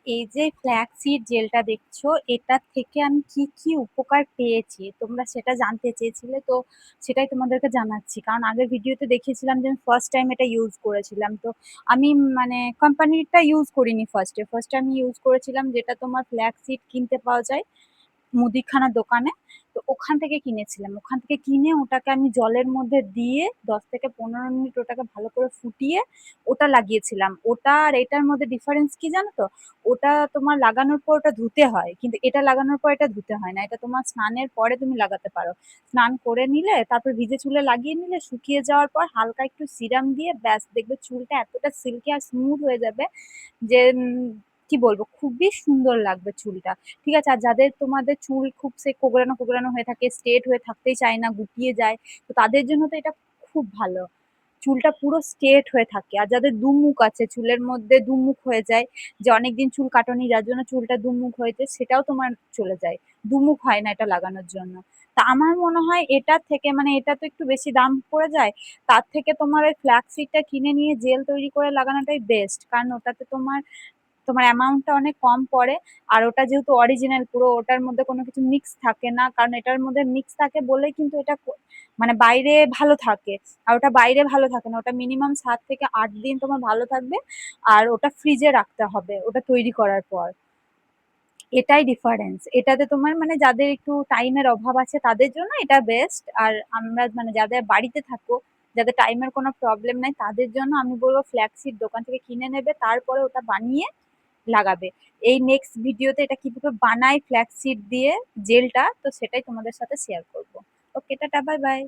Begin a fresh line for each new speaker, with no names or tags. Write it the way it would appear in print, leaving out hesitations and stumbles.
এই যে ফ্ল্যাক্সিড জেলটা দেখছো, এটার থেকে আমি কি কি উপকার পেয়েছি তোমরা সেটা জানতে চেয়েছিলে, তো সেটাই তোমাদেরকে জানাচ্ছি। কারণ আগের ভিডিওতে দেখিয়েছিলাম যে আমি ফার্স্ট টাইম এটা ইউজ করেছিলাম। তো আমি মানে কোম্পানিটা ইউজ করিনি, ফার্স্টে আমি ইউজ করেছিলাম যেটা তোমার ফ্ল্যাক্সিড কিনতে পাওয়া যায় মুদিখানার দোকানে। তো ওখান থেকে কিনেছিলাম, ওখান থেকে কিনে ওটাকে আমি জলের মধ্যে দিয়ে 10 থেকে 15 মিনিট ওটাকে ভালো করে ফুটিয়ে ওটা লাগিয়েছিলাম। ওটা আর এটার মধ্যে ডিফারেন্স কি জানো তো? ওটা তোমার লাগানোর পর ওটা ধুতে হয়, কিন্তু এটা লাগানোর পর এটা ধুতে হয় না। এটা তোমার স্নানের পরে তুমি লাগাতে পারো। স্নান করে নিলে, তারপর ভিজে চুলে লাগিয়ে নিলে, শুকিয়ে যাওয়ার পর হালকা একটু সিরাম দিয়ে ব্যাস, দেখবে চুলটা এতটা সিল্কি আর স্মুথ হয়ে যাবে যে কি বলবো, খুবই সুন্দর লাগবে চুলটা। ঠিক আছে? আর যাদের তোমাদের চুল খুব সে কোঁকড়ানো কোঁকড়ানো হয়ে থাকে, স্ট্রেট হয়ে থাকতেই চায় না, গুটিয়ে যায়, তো তাদের জন্য তো এটা খুব ভালো। চুলটা পুরো স্ট্রেট হয়ে থাকে। আর যাদের দুমুখ আছে, চুলের মধ্যে দুমুখ হয়ে যায়, যে অনেকদিন চুল কাটনি যার জন্য চুলটা দুমুখ হয়েছে, সেটাও তোমার চলে যায়। দুমুখ হয় না এটা লাগানোর জন্য। তা আমার মনে হয় এটার থেকে, মানে এটা তো একটু বেশি দাম পড়ে যায়, তার থেকে তোমার ওই ফ্ল্যাক্সিডটা কিনে নিয়ে জেল তৈরি করে লাগানোটাই বেস্ট। কারণ ওটাতে তোমার তোমার অ্যামাউন্টটা অনেক কম পড়ে। আর ওটা যেহেতু অরিজিনাল, পুরো ওটার মধ্যে কোনো কিছু মিক্স থাকে না। কারণ এটার মধ্যে মিক্স থাকে বলেই কিন্তু এটা মানে বাইরে ভালো থাকে। আর ওটা বাইরে ভালো থাকে না, ওটা মিনিমাম 7 থেকে 8 দিন তোমার ভালো থাকবে। আর ওটা ফ্রিজে রাখতে হবে ওটা তৈরি করার পর। এটাই ডিফারেন্স। এটাতে তোমার মানে যাদের একটু টাইমের অভাব আছে তাদের জন্য এটা বেস্ট। আর আমরা মানে যাদের বাড়িতে থাকো, যাদের টাইমের কোনো প্রবলেম নাই, তাদের জন্য আমি বলবো ফ্ল্যাক্সিড দোকান থেকে কিনে নেবে, তারপরে ওটা বানিয়ে লাগাবে। এই নেক্সট ভিডিওতে এটা কিভাবে বানাই ফ্ল্যাক্সিড দিয়ে জেলটা, তো সেটাই তোমাদের সাথে শেয়ার করব। ওকে, টাটা, বাই বাই।